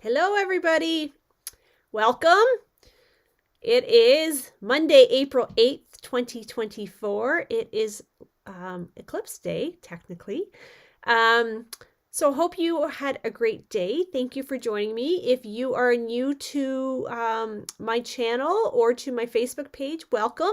Hello, everybody. Welcome. It is Monday, April 8th, 2024. It is Eclipse Day, technically. So hope you had a great day. Thank you for joining me. If you are new to my channel or to my Facebook page, welcome.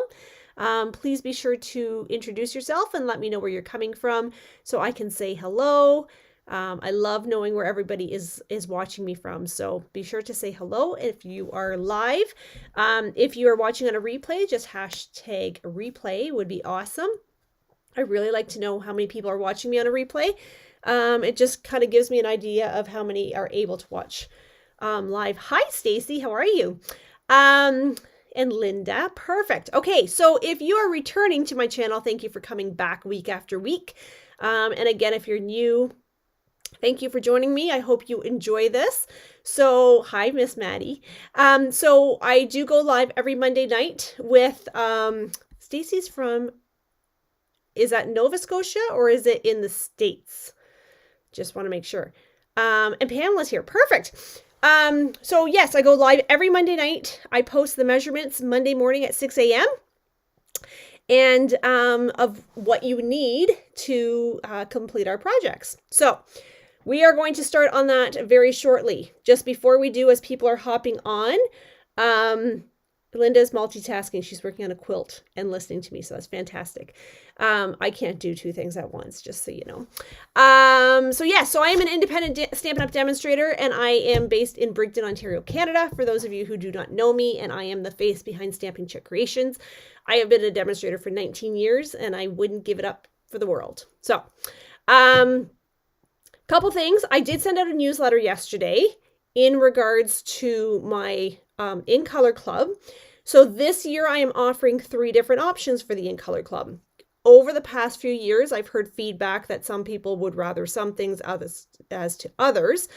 Please be sure to introduce yourself and let me know where you're coming from so I can say hello. I love knowing where everybody is watching me from. So be sure to say hello if you are live. If you are watching on a replay, just hashtag replay would be awesome. I really like to know how many people are watching me on a replay. It just kind of gives me an idea of how many are able to watch live. Hi, Stacy. How are you? And Linda. Perfect. Okay, so if you are returning to my channel, thank you for coming back week after week. And again, if you're new, thank you for joining me. I hope you enjoy this. So, hi, Miss Maddie. So I do go live every Monday night with Stacy's from, is that Nova Scotia or is it in the States? Just want to make sure. And Pamela's here. Perfect. So yes, I go live every Monday night. I post the measurements Monday morning at 6 a.m. and of what you need to complete our projects. So we are going to start on that very shortly. Just before we do, as people are hopping on, Linda's multitasking. She's working on a quilt and listening to me, so that's fantastic. I can't do two things at once, just so you know. So I am an independent Stampin' Up! Demonstrator, and I am based in Brigden, Ontario, Canada, for those of you who do not know me, and I am the face behind Stamping Chick Creations. I have been a demonstrator for 19 years, and I wouldn't give it up for the world. So, couple things. I did send out a newsletter yesterday in regards to my In Color Club. So this year I am offering 3 different options for the In Color Club. Over the past few years, I've heard feedback that some people would rather some things as to others.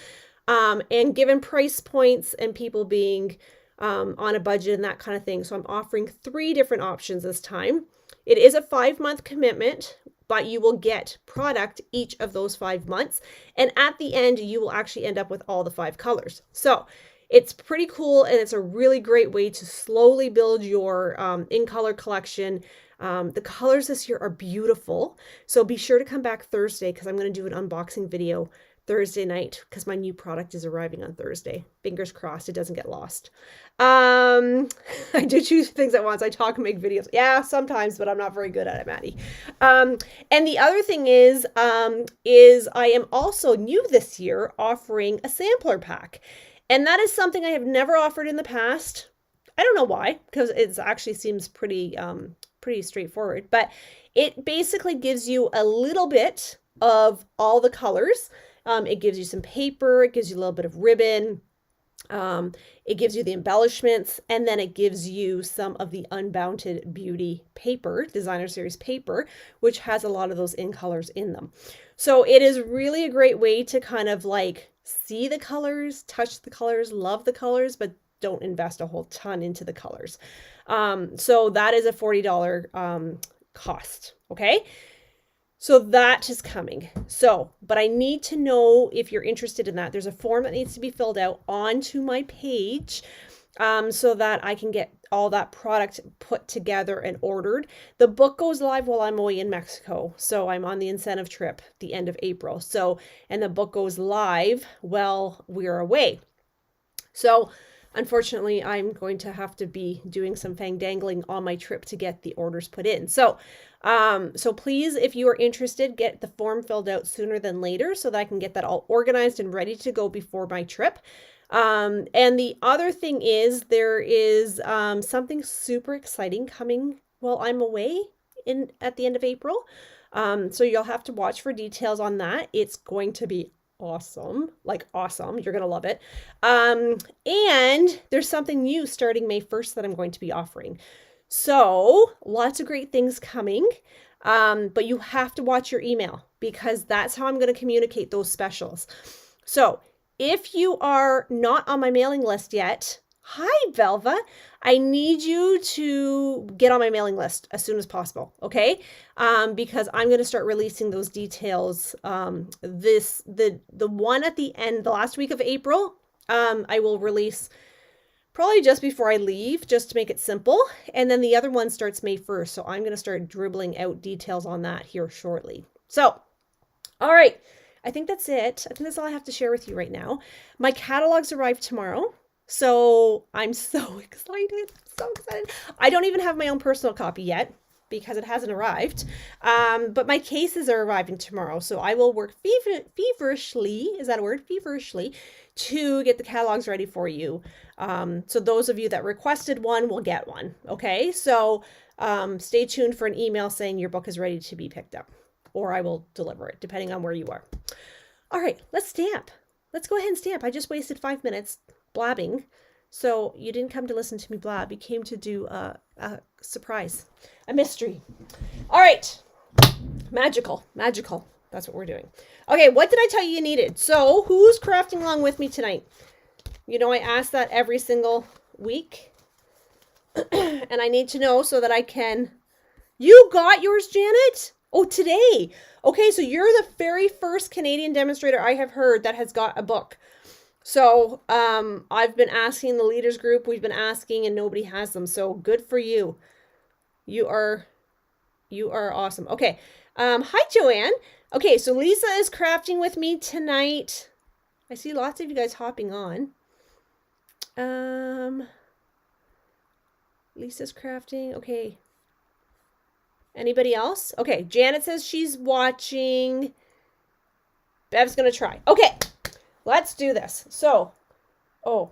And given price points and people being on a budget and that kind of thing. So I'm offering 3 different options this time. It is a 5-month commitment, but you will get product each of those 5 months. And at the end, you will actually end up with all the 5 colors. So it's pretty cool, and it's a really great way to slowly build your In Color collection. The colors this year are beautiful. So be sure to come back Thursday because I'm going to do an unboxing video Thursday night because my new product is arriving on Thursday. Fingers crossed it doesn't get lost. I do 2 things at once. I talk and make videos. Yeah, sometimes, but I'm not very good at it, Maddie. And the other thing is I am also new this year offering a sampler pack. And that is something I have never offered in the past. I don't know why, because it actually seems pretty straightforward. But it basically gives you a little bit of all the colors. It gives you some paper. It gives you a little bit of ribbon. It gives you the embellishments, and then it gives you some of the Unbounded Beauty paper, designer series paper, which has a lot of those in colors in them. So it is really a great way to kind of like see the colors, touch the colors, love the colors, but don't invest a whole ton into the colors. So that is a $40 cost. Okay. So that is coming. So, but I need to know if you're interested in that. There's a form that needs to be filled out onto my page so that I can get all that product put together and ordered. The book goes live while I'm away in Mexico. So I'm on the incentive trip the end of April. So, and the book goes live while we're away. So unfortunately, I'm going to have to be doing some fang-dangling on my trip to get the orders put in. So please, if you are interested, get the form filled out sooner than later so that I can get that all organized and ready to go before my trip. And the other thing is there is something super exciting coming while I'm away at the end of April. So you'll have to watch for details on that. It's going to be awesome, like awesome. You're gonna love it. And there's something new starting May 1st that I'm going to be offering. So lots of great things coming. But you have to watch your email because that's how I'm going to communicate those specials. So if you are not on my mailing list yet, hi, Velva. I need you to get on my mailing list as soon as possible, okay? Because I'm going to start releasing those details. The one at the end, the last week of April, I will release probably just before I leave, just to make it simple. And then the other one starts May 1st. So I'm going to start dribbling out details on that here shortly. So, all right. I think that's it. I think that's all I have to share with you right now. My catalogs arrive tomorrow. So I'm so excited. So excited. I don't even have my own personal copy yet because it hasn't arrived. But my cases are arriving tomorrow. So I will work feverishly, is that a word? Feverishly, to get the catalogs ready for you. So those of you that requested one will get one. Okay. So stay tuned for an email saying your book is ready to be picked up, or I will deliver it depending on where you are. All right, let's stamp. Let's go ahead and stamp. I just wasted 5 minutes blabbing. So you didn't come to listen to me blab. You came to do a surprise, a mystery. All right, magical. That's what we're doing. Okay, what did I tell you needed? So who's crafting along with me tonight? You know, I ask that every single week. And I need to know so that I can... You got yours, Janet? Oh, today. Okay, so you're the very first Canadian demonstrator I have heard that has got a book. So I've been asking the leaders group. We've been asking and nobody has them. So good for you. You are awesome. Okay. Hi, Joanne. Okay, so Lisa is crafting with me tonight. I see lots of you guys hopping on. Lisa's crafting. Okay. Anybody else? Okay, Janet says she's watching. Bev's going to try. Okay, let's do this. So, oh,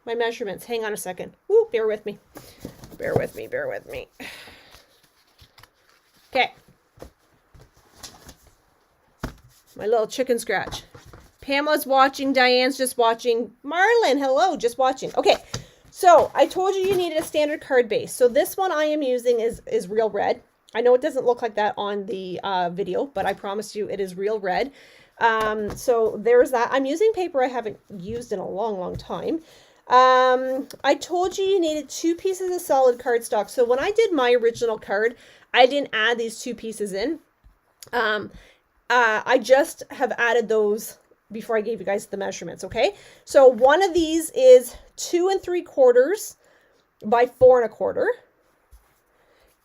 my measurements. Hang on a second. Ooh, bear with me. Bear with me. Okay. My little chicken scratch. Pamela's watching. Diane's just watching. Marlon, hello, just watching. Okay, so I told you needed a standard card base. So this one I am using is Real Red. I know it doesn't look like that on the video, but I promise you it is Real Red. So there's that. I'm using paper I haven't used in a long time. I told you needed 2 pieces of solid cardstock. So when I did my original card, I didn't add these 2 pieces in. I just have added those before I gave you guys the measurements, okay? So one of these is 2 3/4 by 4 1/4.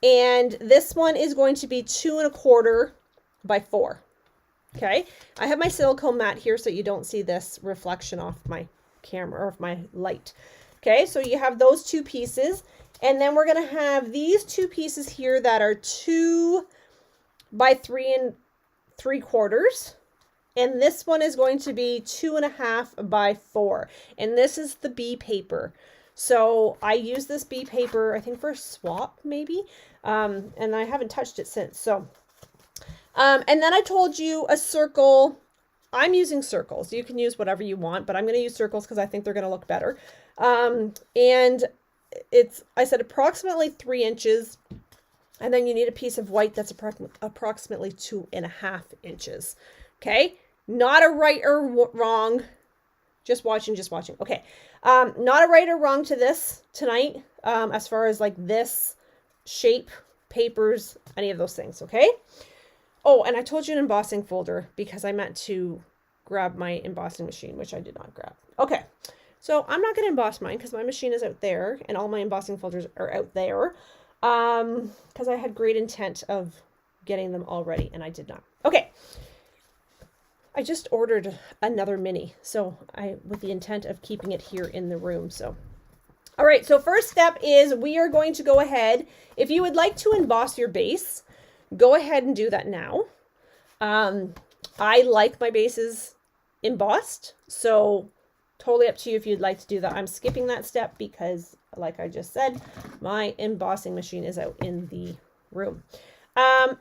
And this one is going to be 2 1/4 by 4. Okay. I have my silicone mat here so you don't see this reflection off my camera or off my light. Okay. So you have those 2 pieces. And then we're going to have these 2 pieces here that are 2 by 3 3/4. And this one is going to be 2 1/2 by 4. And this is the B paper. So I use this B paper, I think for swap maybe. And I haven't touched it since. So, and then I told you a circle. I'm using circles. You can use whatever you want, but I'm going to use circles because I think they're going to look better. And I said approximately 3 inches. And then you need a piece of white that's approximately 2.5 inches. Okay. Not a right or wrong. Just watching. Okay. Not a right or wrong to this tonight. As far as like this shape, papers, any of those things. Okay. Oh, and I told you an embossing folder because I meant to grab my embossing machine, which I did not grab. Okay. So I'm not going to emboss mine because my machine is out there and all my embossing folders are out there. Because I had great intent of getting them all ready and I did not. Okay. I just ordered another mini, so with the intent of keeping it here in the room. So, all right. So first step is we are going to go ahead. If you would like to emboss your base, go ahead and do that now. I like my bases embossed, so totally up to you if you'd like to do that. I'm skipping that step because, like I just said, my embossing machine is out in the room.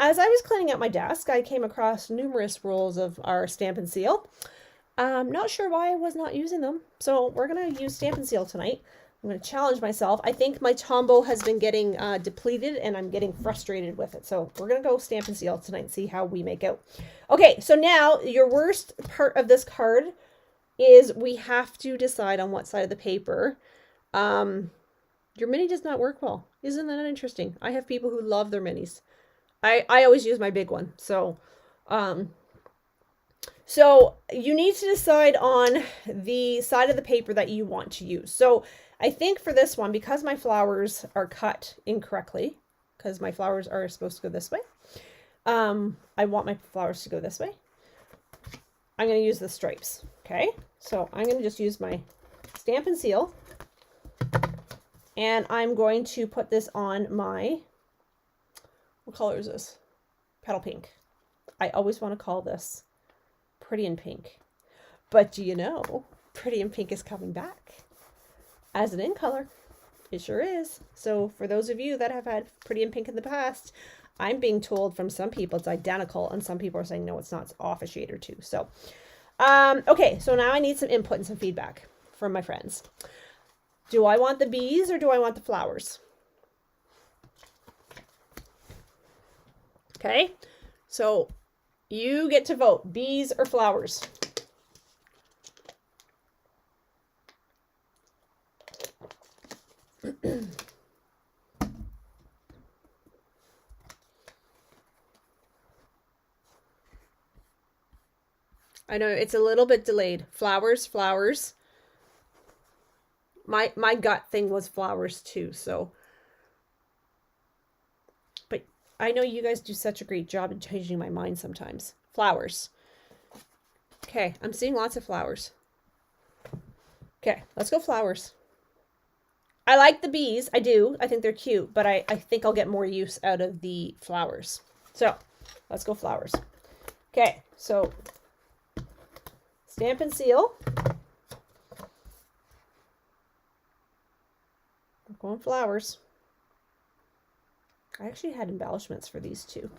As I was cleaning out my desk, I came across numerous rolls of our Stampin' Seal. Not sure why I was not using them. So we're going to use Stampin' Seal tonight. I'm going to challenge myself. I think my Tombow has been getting depleted and I'm getting frustrated with it. So we're going to go Stampin' Seal tonight and see how we make out. Okay, so now your worst part of this card is we have to decide on what side of the paper. Your mini does not work well. Isn't that interesting? I have people who love their minis. I always use my big one. So So you need to decide on the side of the paper that you want to use. So I think for this one, because my flowers are cut incorrectly, because my flowers are supposed to go this way, I want my flowers to go this way. I'm going to use the stripes. Okay, so I'm going to just use my Stampin' Seal, and I'm going to put this on my, what color is this? Petal Pink. I always want to call this Pretty in Pink. But do you know, Pretty in Pink is coming back as an in color. It sure is. So for those of you that have had Pretty in Pink in the past, I'm being told from some people it's identical, and some people are saying, no, it's not. It's off a shade or two. So, okay, so now I need some input and some feedback from my friends. Do I want the bees or do I want the flowers? Okay, so you get to vote, bees or flowers. I know it's a little bit delayed. Flowers, flowers. My gut thing was flowers too, so. But I know you guys do such a great job in changing my mind sometimes. Flowers. Okay, I'm seeing lots of flowers. Okay, let's go flowers. I like the bees. I do. I think they're cute, but I think I'll get more use out of the flowers. So, let's go flowers. Okay, so Stampin' Seal. I'm going flowers. I actually had embellishments for these two.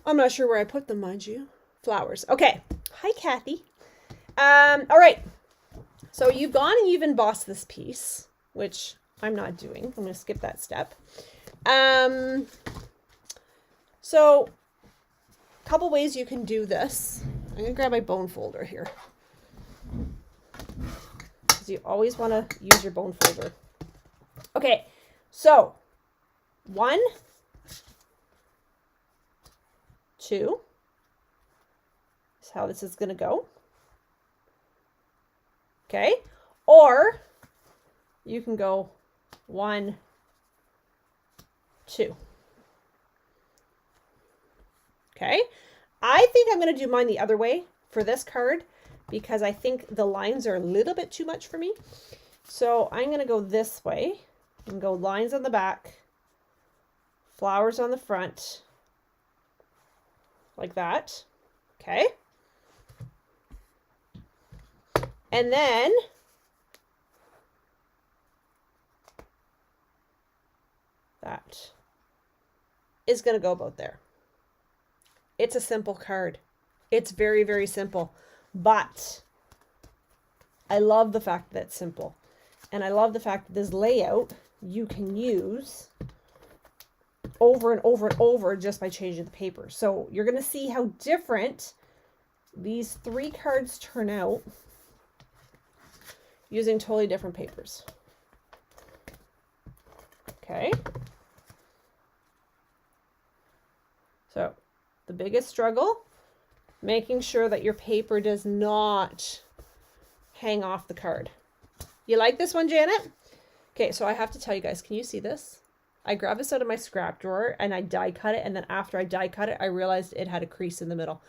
I'm not sure where I put them, mind you. Flowers. Okay. Hi, Kathy. All right. So you've gone and you've embossed this piece, which I'm not doing. I'm going to skip that step. So a couple ways you can do this. I'm going to grab my bone folder here, because you always want to use your bone folder. Okay. So 1, 2 is how this is going to go. Okay, or you can go 1, 2. Okay, I think I'm going to do mine the other way for this card, because I think the lines are a little bit too much for me. So I'm going to go this way and go lines on the back, flowers on the front, like that. Okay. And then that is going to go about there. It's a simple card. It's very, very simple. But I love the fact that it's simple. And I love the fact that this layout you can use over and over and over just by changing the paper. So you're going to see how different these 3 cards turn out using totally different papers. Okay. So the biggest struggle, making sure that your paper does not hang off the card. You like this one, Janet? Okay, so I have to tell you guys, can you see this? I grabbed this out of my scrap drawer and I die cut it, and then after I die cut it, I realized it had a crease in the middle.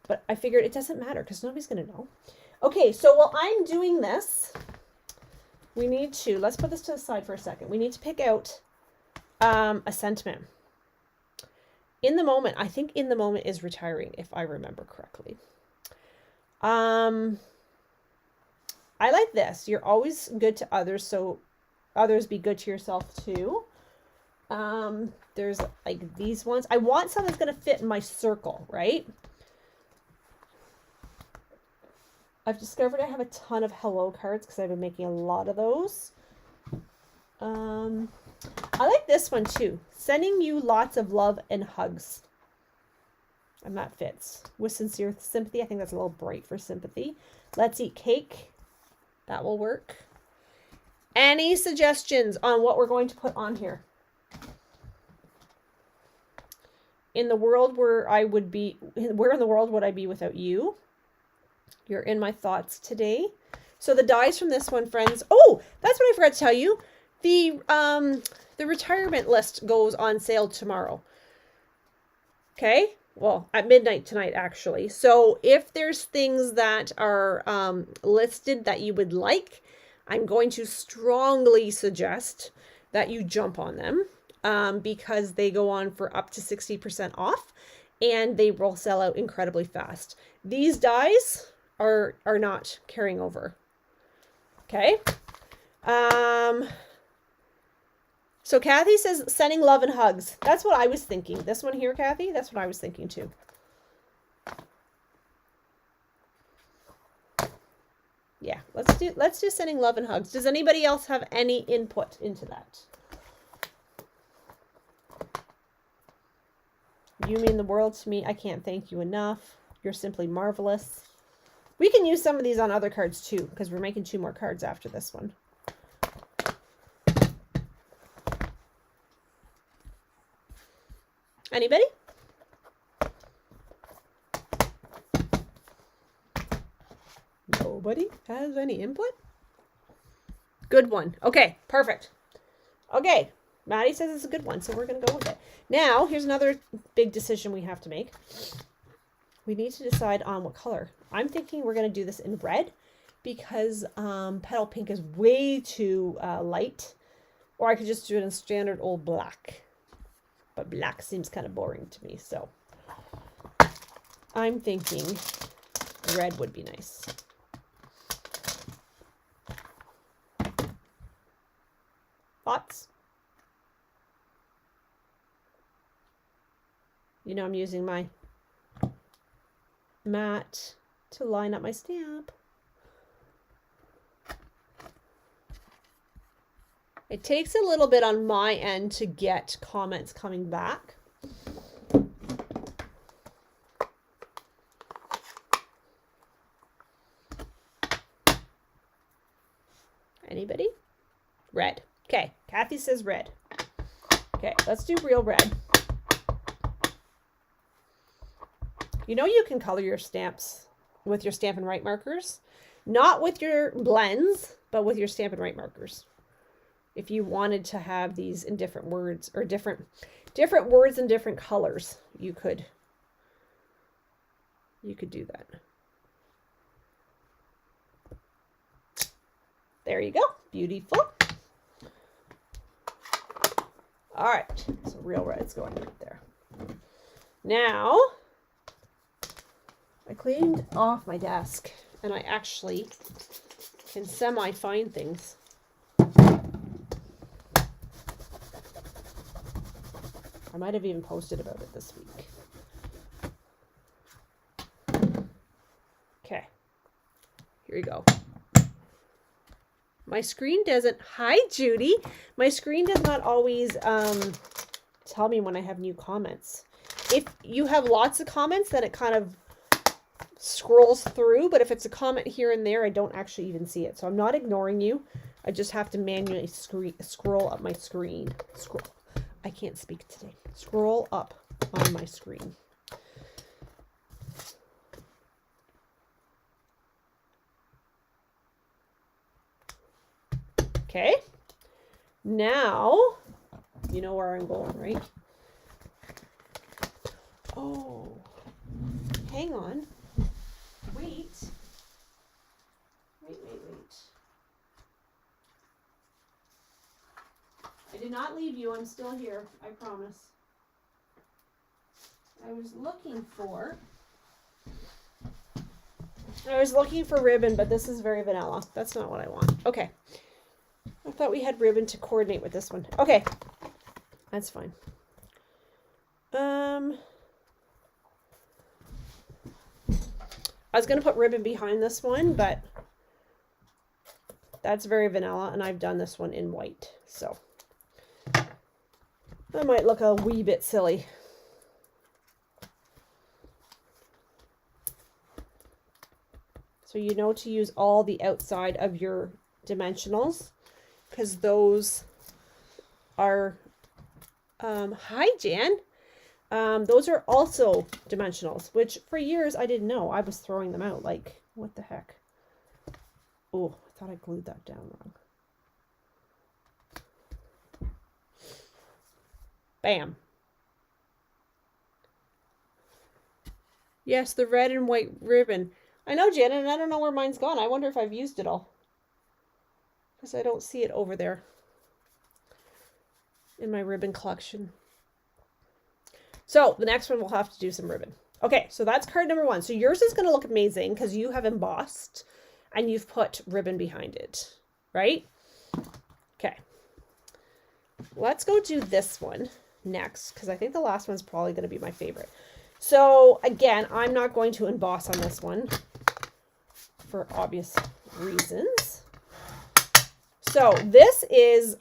But I figured it doesn't matter because nobody's going to know. Okay, so while I'm doing this, we need to, let's put this to the side for a second. We need to pick out a sentiment. In the moment, I think in the moment is retiring, if I remember correctly. I like this. You're always good to others, so others be good to yourself too. There's like these ones. I want something that's going to fit in my circle, right? I've discovered I have a ton of hello cards because I've been making a lot of those. I like this one too. Sending you lots of love and hugs. And that fits. With sincere sympathy. I think that's a little bright for sympathy. Let's eat cake. That will work. Any suggestions on what we're going to put on here? in the world where I would be, where in the world would I be without you? You're in my thoughts today. So the dies from this one, friends. Oh, that's what I forgot to tell you. The retirement list goes on sale tomorrow. Okay? Well, at midnight tonight, actually. So if there's things that are listed that you would like, I'm going to strongly suggest that you jump on them because they go on for up to 60% off and they will sell out incredibly fast. These dies are not carrying over. Okay? So Kathy says sending love and hugs. That's what I was thinking. This one here, Kathy, that's what I was thinking too. Yeah, let's do sending love and hugs. Does anybody else have any input into that? You mean the world to me. I can't thank you enough. You're simply marvelous. We can use some of these on other cards too, because we're making 2 more cards after this one. Anybody? Nobody has any input? Good one. Okay, perfect. Okay, Maddie says it's a good one, so we're going to go with it. Now, here's another big decision we have to make. We need to decide on what color. I'm thinking we're going to do this in red because petal pink is way too light. Or I could just do it in standard old black. But black seems kind of boring to me, so I'm thinking red would be nice. Thoughts? You know I'm using my mat to line up my stamp. It takes a little bit on my end to get comments coming back. Anybody? Red. Okay, Kathy says red. Okay, let's do real red. You know you can color your stamps with your Stampin' Write markers. Not with your blends, but with your Stampin' Write markers. If you wanted to have these in different words or different words in different colors, you could do that. There you go. Beautiful. All right. So real red's going right there. Now, I cleaned off my desk and I actually can semi-find things. I might have even posted about it this week. Okay, here you go. My screen doesn't, hi Judy, my screen does not always tell me when I have new comments. If you have lots of comments, then it kind of scrolls through, but if it's a comment here and there, I don't actually even see it. So I'm not ignoring you. I just have to manually scroll up my screen. I can't speak today. Scroll up on my screen. Okay. Now, you know where I'm going, right? Oh, hang on. Wait. I did not leave you. I'm still here. I promise. I was looking for ribbon, but this is very vanilla. That's not what I want. Okay. I thought we had ribbon to coordinate with this one. Okay. That's fine. I was going to put ribbon behind this one, but that's very vanilla, and I've done this one in white. So that might look a wee bit silly. So you know to use all the outside of your dimensionals, because those are, hi Jan, Those are also dimensionals, which for years I didn't know. I was throwing them out like, what the heck? Oh, I thought I glued that down wrong. Bam. Yes, the red and white ribbon. I know, Janet, and I don't know where mine's gone. I wonder if I've used it all. Because I don't see it over there in my ribbon collection. So the next one we'll have to do some ribbon. Okay, so that's card number 1. So yours is going to look amazing because you have embossed and you've put ribbon behind it, right? Okay. Let's go do this one next because I think the last one's probably going to be my favorite. So again, I'm not going to emboss on this one for obvious reasons. So this is,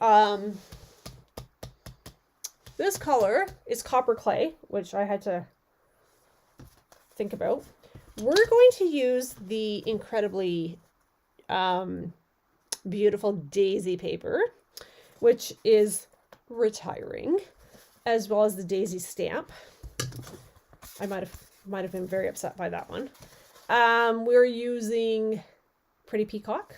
this color is copper clay, which I had to think about. We're going to use the incredibly beautiful daisy paper, which is retiring, as well as the daisy stamp. I might have been very upset by that one. We're using Pretty Peacock.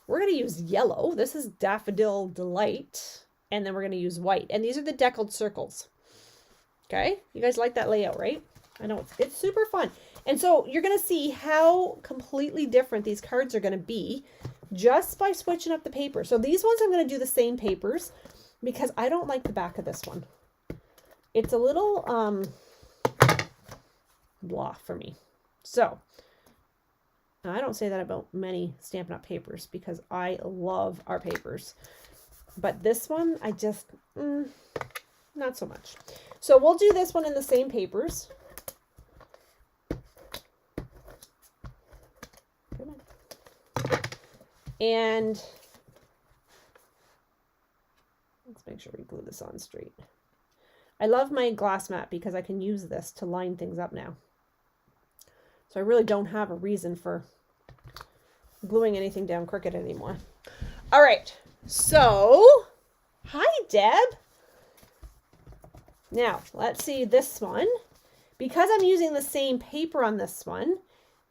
We're going to use yellow. This is Daffodil Delight. And then we're going to use white. And these are the deckled circles. Okay? You guys like that layout, right? I know it's super fun. And so you're going to see how completely different these cards are going to be just by switching up the paper. So these ones I'm going to do the same papers because I don't like the back of this one. It's a little blah for me. So I don't say that about many Stampin' Up! Papers because I love our papers. But this one, I just, not so much. So we'll do this one in the same papers. Come on. And let's make sure we glue this on straight. I love my glass mat because I can use this to line things up now. So I really don't have a reason for gluing anything down crooked anymore. All right. So, hi, Deb. Now, let's see this one. Because I'm using the same paper on this one,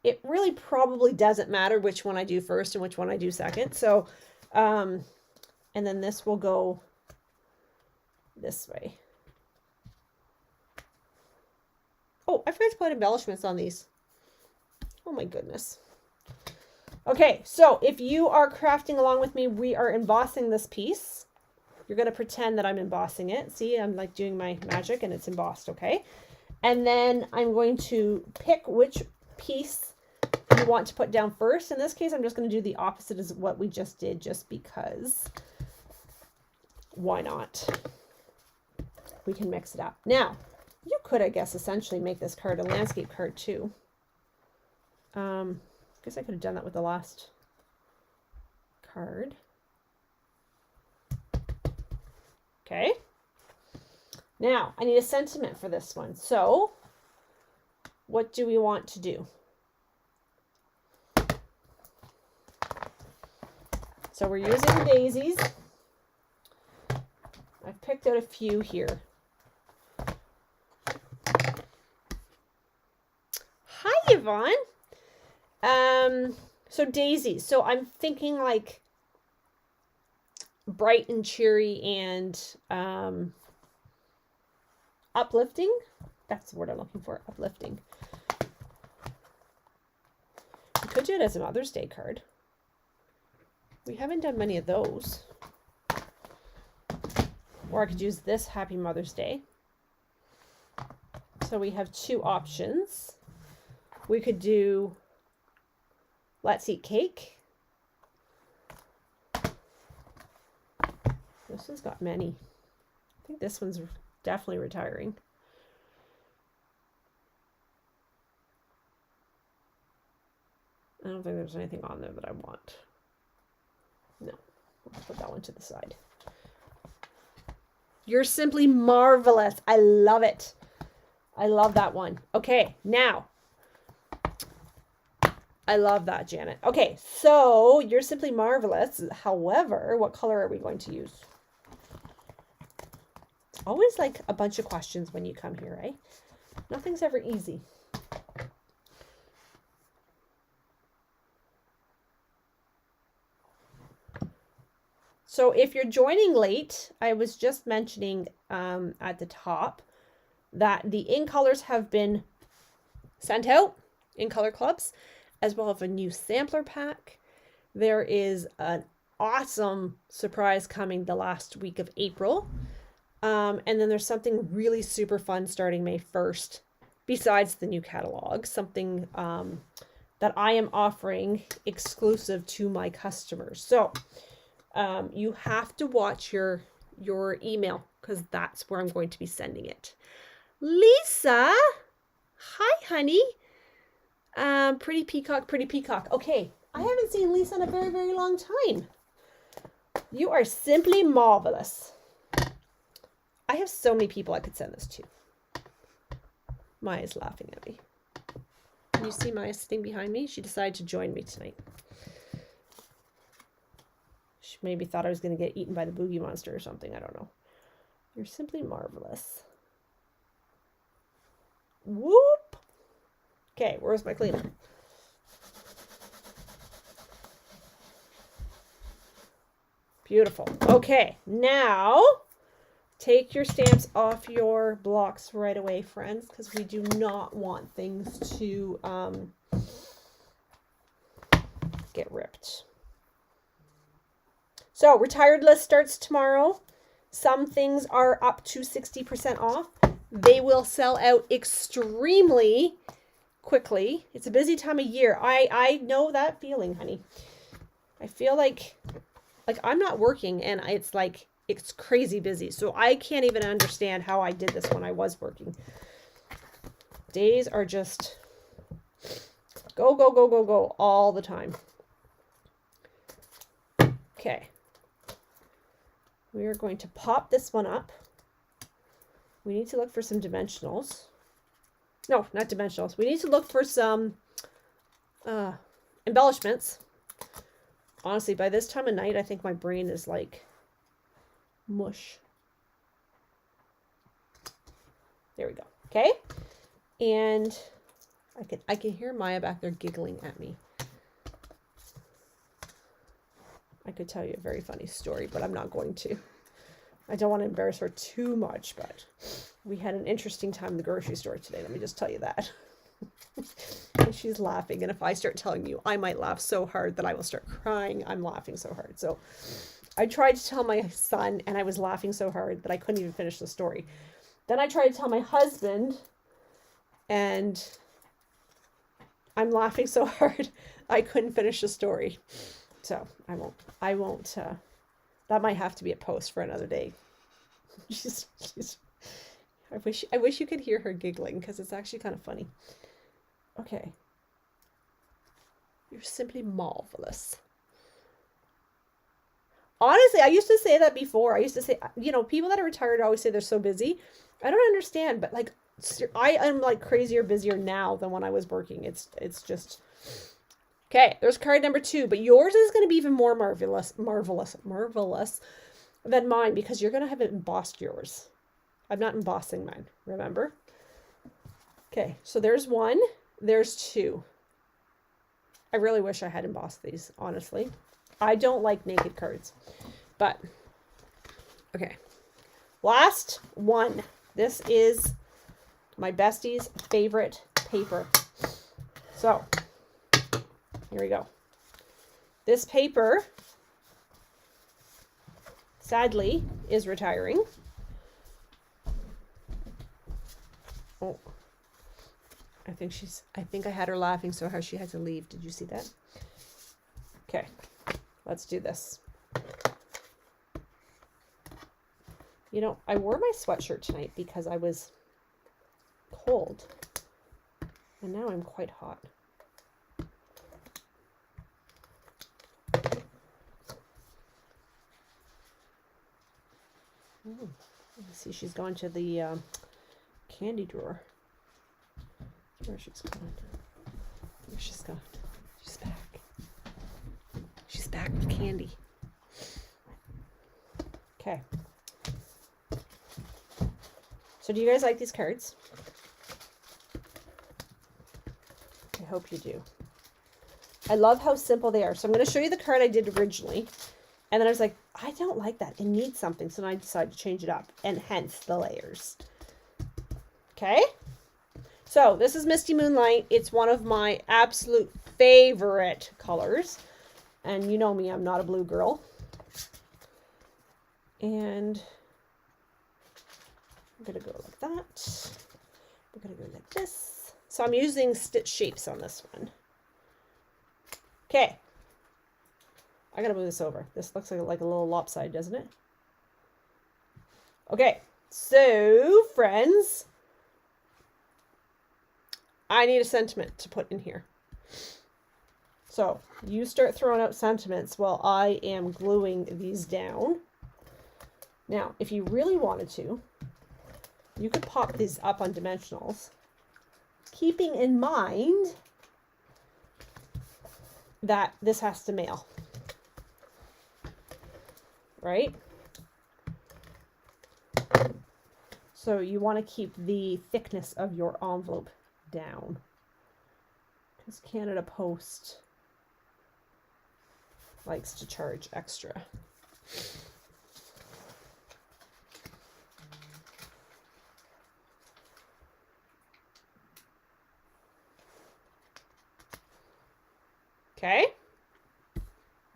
it really probably doesn't matter which one I do first and which one I do second. So, and then this will go this way. Oh, I forgot to put embellishments on these. Oh my goodness. Okay, so if you are crafting along with me, we are embossing this piece. You're going to pretend that I'm embossing it. See, I'm like doing my magic and it's embossed, okay? And then I'm going to pick which piece you want to put down first. In this case, I'm just going to do the opposite as what we just did, just because. Why not? We can mix it up. Now, you could, I guess, essentially make this card a landscape card too. I guess I could have done that with the last card. Okay. Now, I need a sentiment for this one. So, what do we want to do? So, we're using daisies. I've picked out a few here. Hi, Yvonne. So daisies. So I'm thinking like bright and cheery and uplifting. That's the word I'm looking for, uplifting. We could do it as a Mother's Day card. We haven't done many of those. Or I could use this Happy Mother's Day. So we have two options. We could do Let's Eat Cake. This one's got many. I think this one's definitely retiring. I don't think there's anything on there that I want. No, let's put that one to the side. You're simply marvelous. I love it. I love that one. Okay, now. I love that, Janet. Okay, so You're Simply Marvelous. However, what color are we going to use? always like a bunch of questions when you come here, right? Nothing's ever easy. So if you're joining late, I was just mentioning at the top that the in colors have been sent out in Color Clubs, as well as a new sampler pack. There is an awesome surprise coming the last week of April. And then there's something really super fun starting May 1st, besides the new catalog, something that I am offering exclusive to my customers. So you have to watch your email, because that's where I'm going to be sending it. Lisa, hi, honey. Pretty peacock, pretty peacock. Okay, I haven't seen Lisa in a very, very long time. You are simply marvelous. I have so many people I could send this to. Maya's laughing at me. Can you see Maya sitting behind me? She decided to join me tonight. She maybe thought I was going to get eaten by the boogie monster or something. I don't know. You're simply marvelous. Whoop. Okay, where's my cleaner? Beautiful. Okay, now take your stamps off your blocks right away, friends, because we do not want things to get ripped. So, retired list starts tomorrow. Some things are up to 60% off. They will sell out extremely quickly. It's a busy time of year. I know that feeling, honey. I feel like I'm not working, and it's crazy busy. So I can't even understand how I did this when I was working. Days are just go, go, go, go, go all the time. Okay. We are going to pop this one up. We need to look for some dimensionals. No, not dimensionals. We need to look for some embellishments. Honestly, by this time of night, I think my brain is like mush. There we go. Okay. And I can hear Maya back there giggling at me. I could tell you a very funny story, but I'm not going to. I don't want to embarrass her too much, but we had an interesting time in the grocery store today. Let me just tell you that. And she's laughing, and if I start telling you, I might laugh so hard that I will start crying. I'm laughing so hard. So I tried to tell my son, and I was laughing so hard that I couldn't even finish the story. Then I tried to tell my husband, and I'm laughing so hard I couldn't finish the story. So I won't, that might have to be a post for another day. I wish you could hear her giggling, because it's actually kind of funny. Okay. You're simply marvelous. Honestly, I used to say that before. I used to say, people that are retired always say they're so busy. I don't understand, but I am crazier, busier now than when I was working. It's just... Okay, there's card number 2, but yours is going to be even more marvelous than mine, because you're going to have it embossed yours. I'm not embossing mine, remember? Okay, so there's 1, there's 2. I really wish I had embossed these, honestly. I don't like naked cards, but okay. Last one. This is my bestie's favorite paper. So, here we go. This paper, sadly, is retiring. Oh, I think I had her laughing so hard she had to leave. Did you see that? Okay, let's do this. I wore my sweatshirt tonight because I was cold, and now I'm quite hot. Oh, let's see, she's gone to the candy drawer. Where she's gone. Where she's gone. She's back. She's back with candy. Okay. So do you guys like these cards? I hope you do. I love how simple they are. So I'm going to show you the card I did originally. And then I was like, I don't like that. It needs something. So then I decided to change it up. And hence the layers. Okay. So this is Misty Moonlight. It's one of my absolute favorite colors. And you know me, I'm not a blue girl. And I'm going to go like that. We're going to go like this. So I'm using stitch shapes on this one. Okay. I got to move this over. This looks like a little lopsided, doesn't it? Okay. So, friends, I need a sentiment to put in here. So, you start throwing out sentiments while I am gluing these down. Now, if you really wanted to, you could pop these up on dimensionals, keeping in mind that this has to mail, right? So you want to keep the thickness of your envelope down, because Canada Post likes to charge extra. Okay.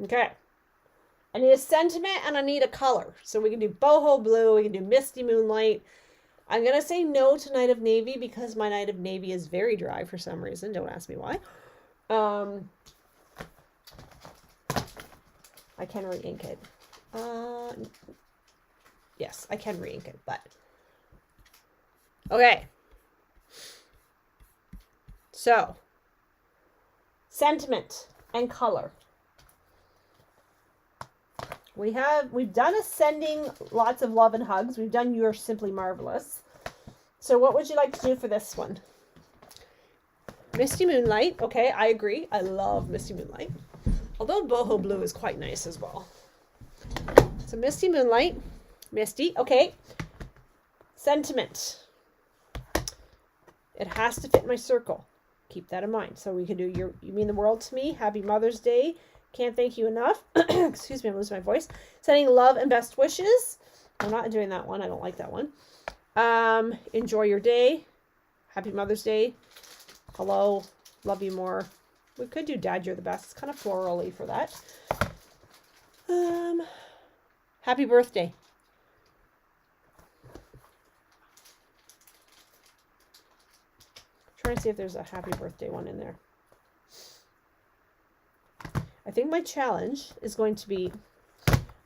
Okay. I need a sentiment and I need a color. So we can do boho blue. We can do misty moonlight. I'm going to say no to Night of Navy because my Night of Navy is very dry for some reason. Don't ask me why. I can re-ink it. Yes, I can re-ink it, but. Okay. So. Sentiment and color. We've done a sending lots of love and hugs. We've done You're Simply Marvelous. So what would you like to do for this one? Misty Moonlight. Okay, I agree. I love Misty Moonlight. Although boho blue is quite nice as well. So Misty Moonlight. Misty. Okay. Sentiment. It has to fit my circle. Keep that in mind. So we can do You Mean the World to Me. Happy Mother's Day. Can't thank you enough. Excuse me, I'm losing my voice. Sending love and best wishes. I'm not doing that one. I don't like that one. Enjoy your day. Happy Mother's Day. Hello. Love you more. We could do Dad, You're the Best. It's kind of florally for that. Happy birthday. Trying to see if there's a happy birthday one in there. I think my challenge is going to be,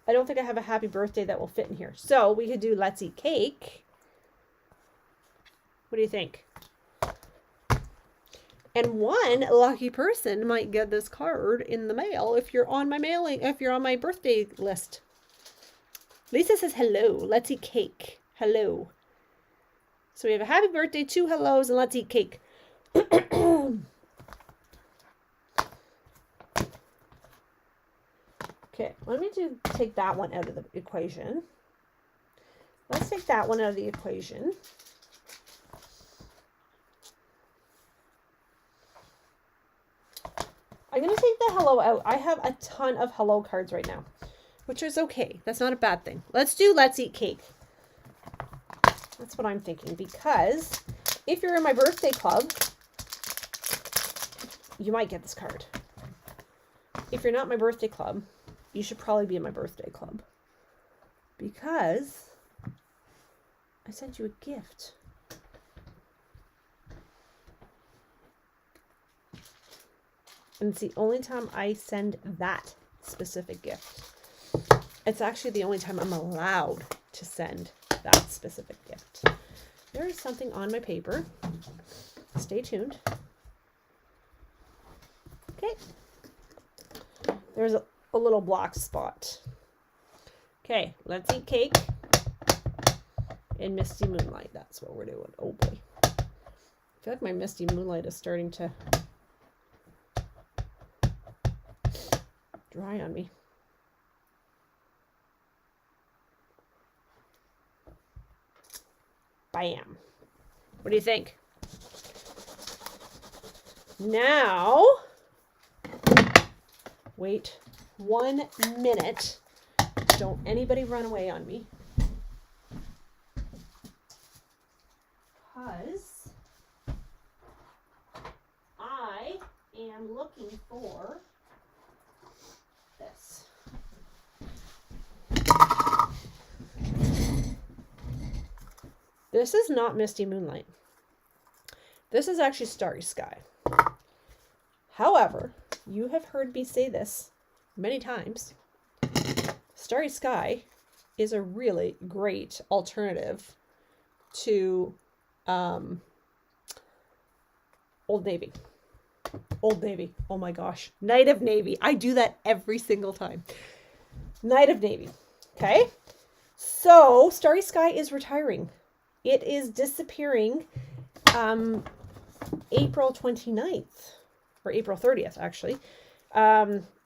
I don't think I have a happy birthday that will fit in here. So we could do Let's Eat Cake. What do you think? And one lucky person might get this card in the mail if you're on my mailing, if you're on my birthday list. Lisa says hello. Let's eat cake. Hello. So we have a happy birthday, 2 hellos, and let's eat cake. Okay, let me take that one out of the equation. Let's take that one out of the equation. I'm going to take the hello out. I have a ton of hello cards right now, which is okay. That's not a bad thing. Let's do Let's Eat Cake. That's what I'm thinking, because if you're in my birthday club, you might get this card. If you're not my birthday club, you should probably be in my birthday club, because I sent you a gift. And it's the only time I send that specific gift. It's actually the only time I'm allowed to send that specific gift. There is something on my paper. Stay tuned. Okay. There's a little black spot. Okay, Let's Eat Cake and Misty Moonlight. That's what we're doing. Oh boy. I feel like my Misty Moonlight is starting to dry on me. Bam. What do you think? Now, wait 1 minute. Don't anybody run away on me. Because I am looking for this. This is not Misty Moonlight. This is actually Starry Sky. However, you have heard me say this many times. Starry Sky is a really great alternative to Old Navy. Old Navy. Oh my gosh. Night of Navy. I do that every single time. Night of Navy. Okay. So Starry Sky is retiring. It is disappearing April 29th or April 30th, actually.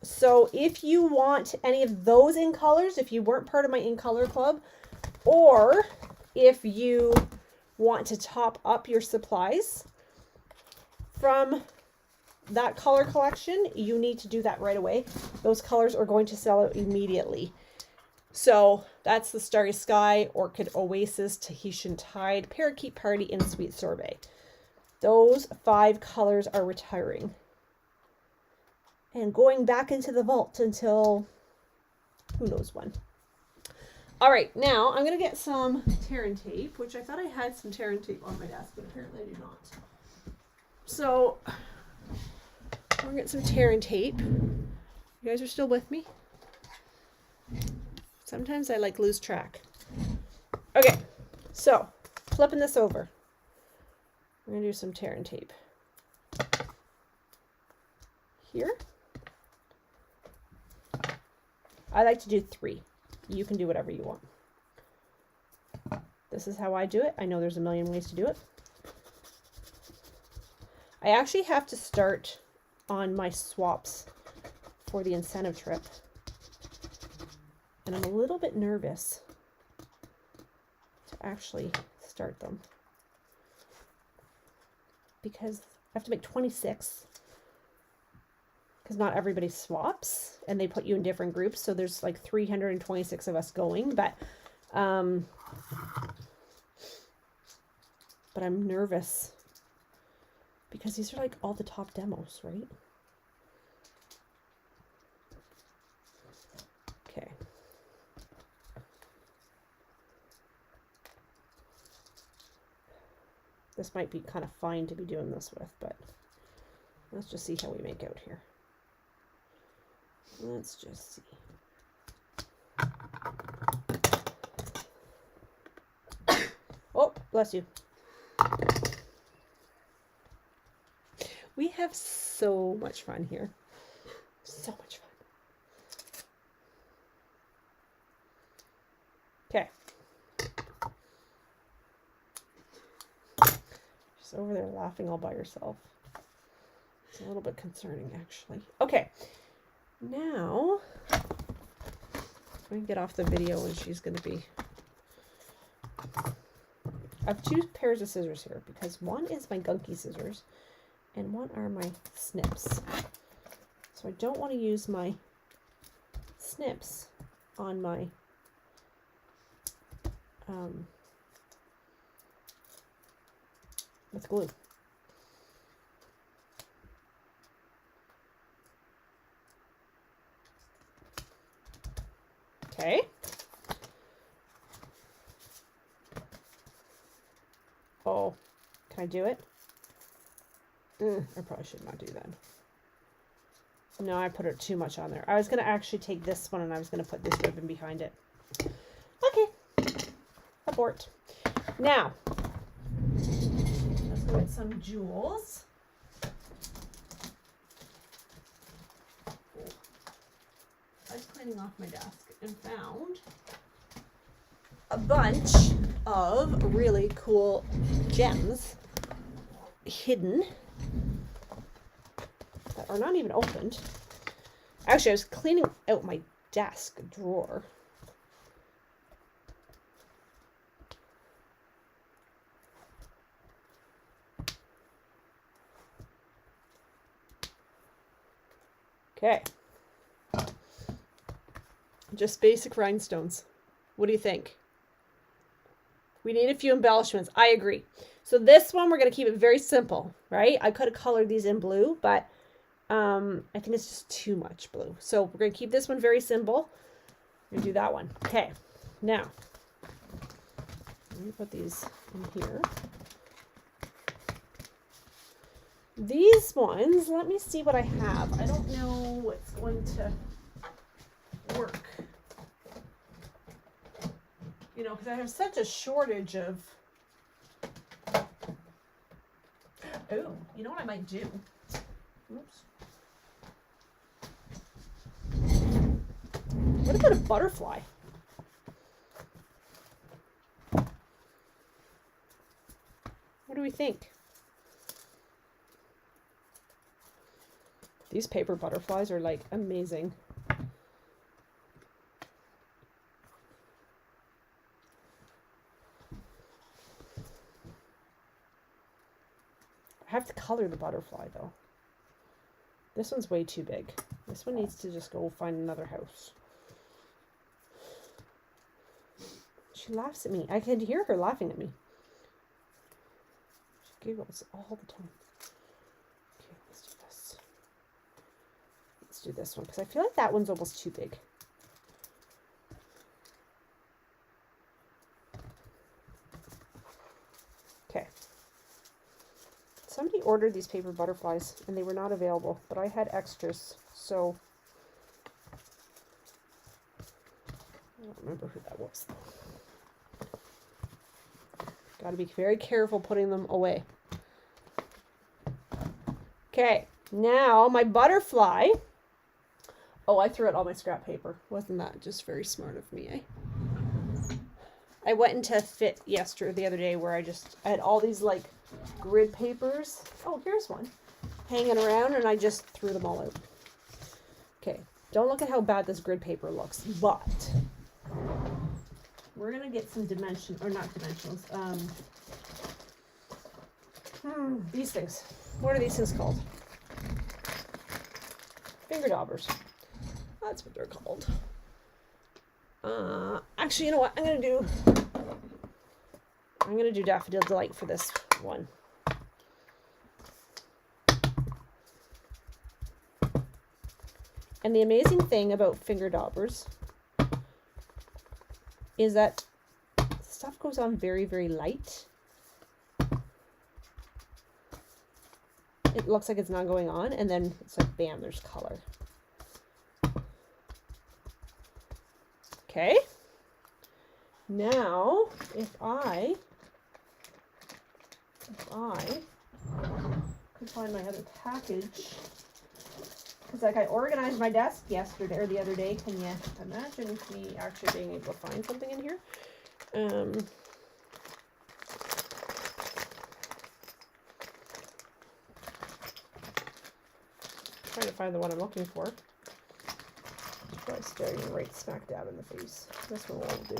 So if you want any of those in colors, if you weren't part of my in color club, or if you want to top up your supplies from that color collection, you need to do that right away. Those colors are going to sell out immediately. So that's the Starry Sky, Orchid Oasis, Tahitian Tide, Parakeet Party, and Sweet Sorbet. Those 5 colors are retiring and going back into the vault until who knows when. All right, now I'm going to get some Terran tape, which I thought I had some Terran tape on my desk, but apparently I do not. So we're going to get some Terran tape. You guys are still with me? Sometimes I lose track. Okay, so flipping this over. We're going to do some Terran tape. Here. I like to do 3. You can do whatever you want. This is how I do it. I know there's a million ways to do it. I actually have to start on my swaps for the incentive trip. And I'm a little bit nervous to actually start them. Because I have to make 26. Because not everybody swaps. And they put you in different groups. So there's 326 of us going. But I'm nervous. Because these are all the top demos, right? Okay. This might be kind of fine to be doing this with, but let's just see how we make out here. Let's just see. Oh, bless you. We have so much fun here. So much fun. Okay. She's over there laughing all by herself. It's a little bit concerning, actually. Okay. Now, I'm going to get off the video and she's going to be... I have 2 pairs of scissors here because one is my gunky scissors and one are my snips. So I don't want to use my snips on my with glue. Okay. Oh, can I do it? I probably should not do that. No, I put it too much on there. I was going to actually take this one and I was going to put this ribbon behind it. Okay. Abort. Now, let's go get some jewels. I was cleaning off my desk and found a bunch of really cool gems hidden that are not even opened. Actually, I was cleaning out my desk drawer Okay. Just basic rhinestones. What do you think? We need a few embellishments. I agree. So this one, we're going to keep it very simple, right? I could have colored these in blue, but I think it's just too much blue. So we're going to keep this one very simple. We're going to do that one. Okay. Now, let me put these in here. These ones, let me see what I have. I don't know what's going to work. You know, because I have such a shortage of... Oh, you know what I might do? Oops. What about a butterfly? What do we think? These paper butterflies are like amazing. I have to color the butterfly though. This one's way too big. This one needs to just go find another house. She laughs at me. I can hear her laughing at me. She giggles all the time. Okay, let's do this. Let's do this one because I feel like that one's almost too big. Okay. Somebody ordered these paper butterflies and they were not available, but I had extras, so I don't remember who that was. Got to be very careful putting them away. Okay, now my butterfly. Oh, I threw out all my scrap paper. Wasn't that just very smart of me, eh? I went into Fit the other day where I had all these like grid papers. Oh, here's one hanging around and I just threw them all out. Okay, don't look at how bad this grid paper looks, but we're gonna get some dimensionals. These things. What are these things called? Finger daubers. That's what they're called. Actually, you know what? I'm gonna do Daffodil Delight for this one. And the amazing thing about finger daubers is that stuff goes on very, very light. It looks like it's not going on, and then it's like, bam, there's color. Okay. Now, if I could find my other package, because like I organized my desk yesterday or the other day. Can you imagine me actually being able to find something in here? Trying to find the one I'm looking for. Probably staring right smack dab in the face. This one won't do.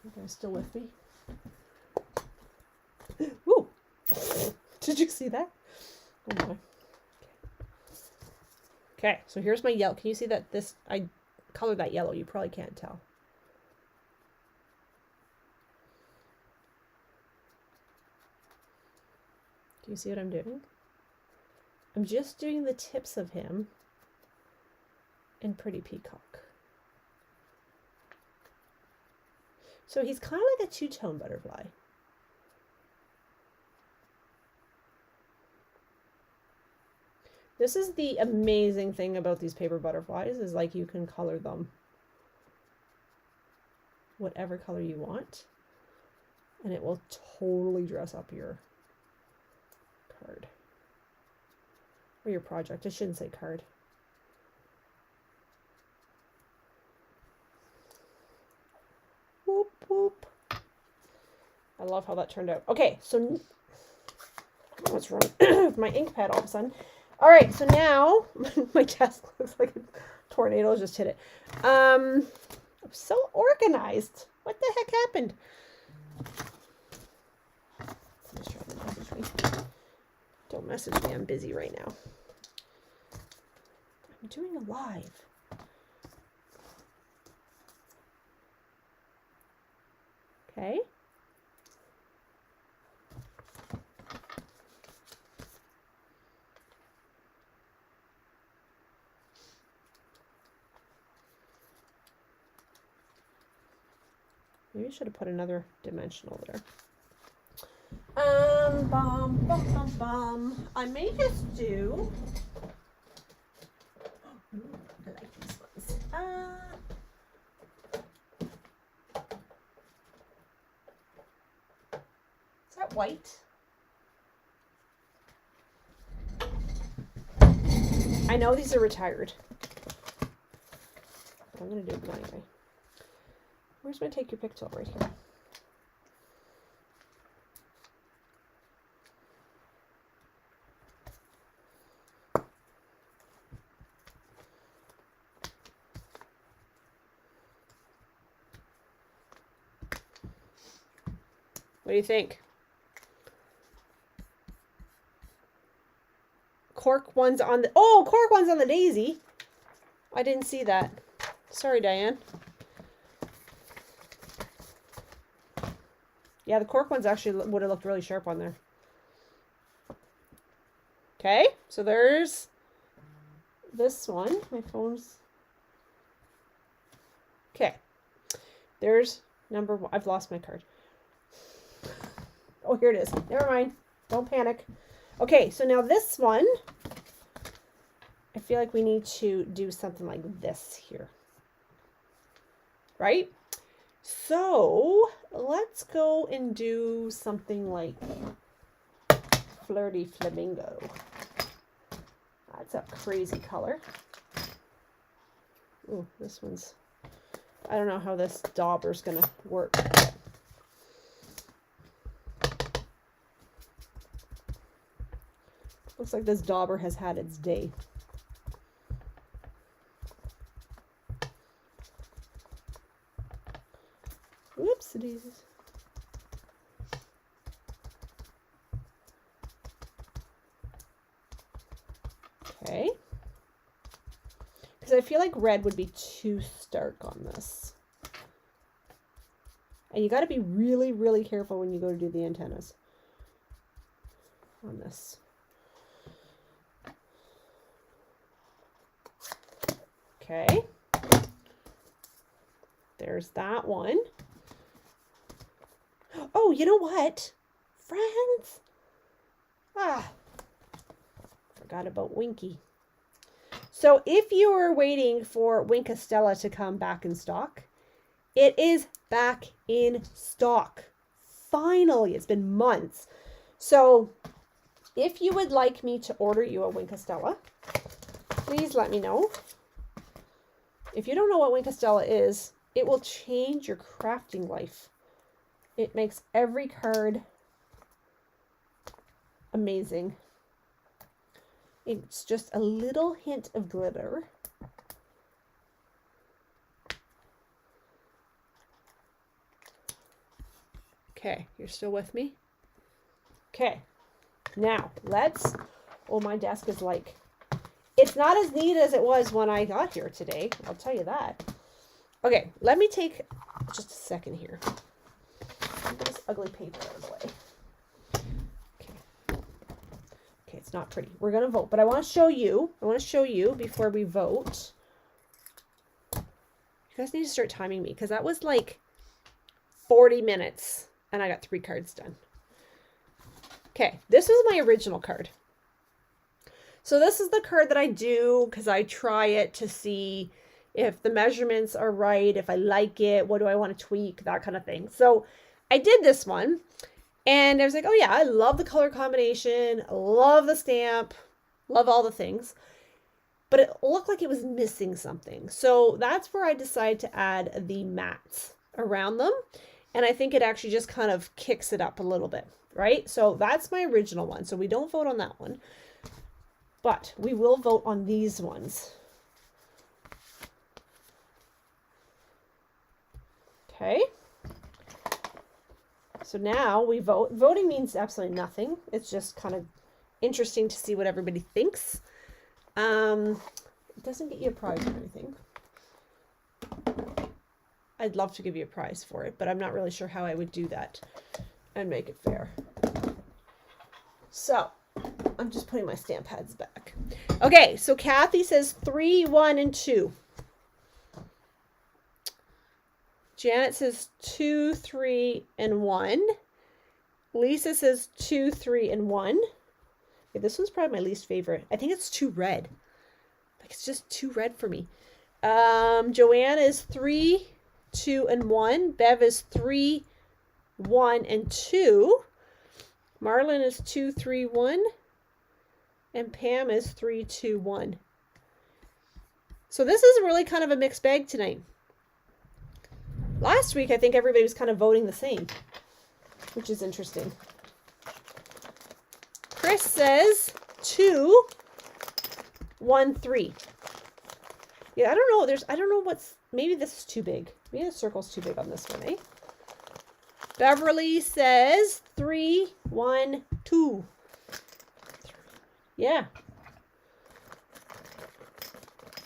You guys still with me? Woo! Did you see that? Oh my. Okay, so here's my yellow. Can you see that I colored that yellow? You probably can't tell. Do you see what I'm doing? I'm just doing the tips of him in Pretty Peacock. So he's kind of like a two-tone butterfly. This is the amazing thing about these paper butterflies is like you can color them whatever color you want and it will totally dress up your card or your project. I shouldn't say card. Whoop, whoop. I love how that turned out. Okay, so what's wrong with my ink pad all of a sudden? All right, so now my desk looks like a tornado just hit it. I'm so organized. What the heck happened? Don't message me. I'm busy right now. I'm doing a live. Okay. Maybe I should have put another dimensional there. I may just do. Ooh, I like these ones. Is that white? I know these are retired. But I'm going to do it anyway. Where's my take your pick tool? Right here. What do you think? Cork one's on the, oh, cork one's on the daisy. I didn't see that. Sorry, Diane. Yeah, the cork ones actually would have looked really sharp on there. Okay, so there's this one. My phone's... Okay. There's number one. I've lost my card. Oh, here it is. Never mind. Don't panic. Okay, so now this one, I feel like we need to do something like this here. Right? So let's go and do something like Flirty Flamingo. That's a crazy color. Ooh, this one's, I don't know how this dauber's gonna work. Looks like this dauber has had its day. Whoops, daisies. Okay. Because I feel like red would be too stark on this. And you got to be really, really careful when you go to do the antennas on this. Okay. There's that one. Oh, you know what, friends? Forgot about Winky. So if you were waiting for Wink Stella to come back in stock, it is back in stock. Finally, it's been months. So if you would like me to order you a Wink Stella, please let me know. If you don't know what Wink Stella is, it will change your crafting life. It makes every card amazing. It's just a little hint of glitter. Okay, you're still with me? Okay, now let's, oh, my desk is like, it's not as neat as it was when I got here today. I'll tell you that. Okay, let me take just a second here. Get this ugly paper out of the way. Okay. Okay, it's not pretty. We're going to vote, but I want to show you. I want to show you before we vote. You guys need to start timing me because that was like 40 minutes and I got 3 cards done. Okay, this was my original card. So this is the card that I do because I try it to see if the measurements are right, if I like it, what do I want to tweak, that kind of thing. So I did this one and I was like, oh yeah, I love the color combination, love the stamp, love all the things, but it looked like it was missing something. So that's where I decided to add the mats around them. And I think it actually just kind of kicks it up a little bit, right? So that's my original one. So we don't vote on that one, but we will vote on these ones. Okay. So now we vote. Voting means absolutely nothing. It's just kind of interesting to see what everybody thinks. It doesn't get you a prize or anything. I'd love to give you a prize for it, but I'm not really sure how I would do that and make it fair. So I'm just putting my stamp pads back. Okay, so Kathy says 3, 1, and 2. Janet says 2, 3, and 1. Lisa says 2, 3, and 1. Okay, this one's probably my least favorite. I think it's too red. Like, it's just too red for me. Joanna is 3, 2, and 1. Bev is 3, 1, and 2. Marlon is 2, 3, 1. And Pam is 3, 2, 1. So this is really kind of a mixed bag tonight. Last week, I think everybody was kind of voting the same, which is interesting. Chris says 2, 1, 3. Yeah, I don't know. I don't know what's, maybe this is too big. Maybe the circle's too big on this one, eh? Beverly says 3, 1, 2. Yeah.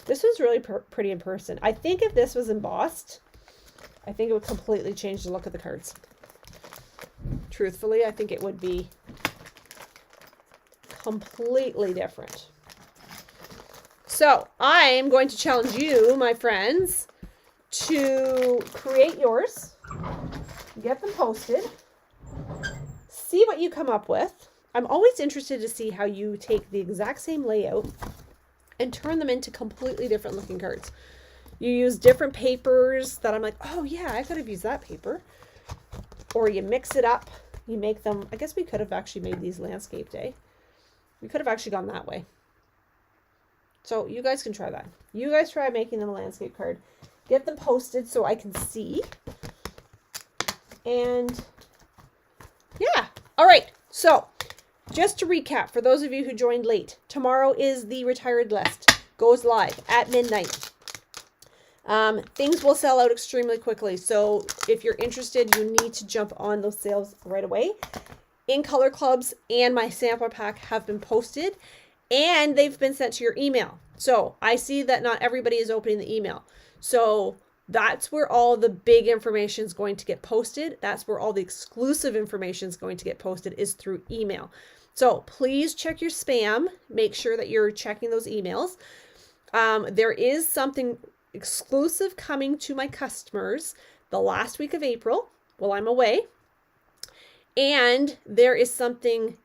This was really pretty in person. I think if this was embossed, I think it would completely change the look of the cards. Truthfully, I think it would be completely different. So I am going to challenge you, my friends, to create yours, get them posted, see what you come up with. I'm always interested to see how you take the exact same layout and turn them into completely different looking cards. You use different papers that I'm like, oh yeah, I could have used that paper. Or you mix it up, you make them, I guess we could have actually made these landscape day. We could have actually gone that way. So you guys can try that. You guys try making them a landscape card. Get them posted so I can see. And yeah, all right. So just to recap, for those of you who joined late, tomorrow is the retired list. Goes live at midnight. Things will sell out extremely quickly. So if you're interested, you need to jump on those sales right away. In Color Clubs and my sampler pack have been posted and they've been sent to your email. So I see that not everybody is opening the email. So that's where all the big information is going to get posted. That's where all the exclusive information is going to get posted, is through email. So please check your spam. Make sure that you're checking those emails. There is something exclusive coming to my customers the last week of April while I'm away. And there is something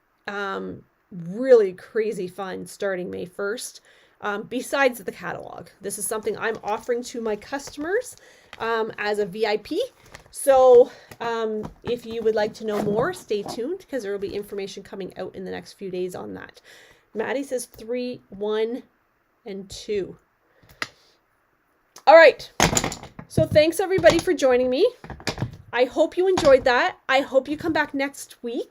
really crazy fun starting May 1st. Besides the catalog, this is something I'm offering to my customers as a VIP. So if you would like to know more, stay tuned because there will be information coming out in the next few days on that. Maddie says 3, 1, and 2. All right. So thanks everybody for joining me. I hope you enjoyed that. I hope you come back next week.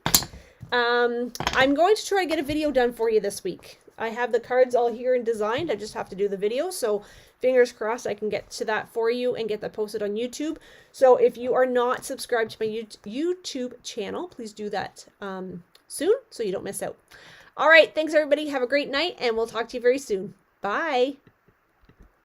I'm going to try to get a video done for you this week. I have the cards all here and designed. I just have to do the video. So fingers crossed I can get to that for you and get that posted on YouTube. So if you are not subscribed to my YouTube channel, please do that soon so you don't miss out. All right. Thanks everybody. Have a great night and we'll talk to you very soon. Bye.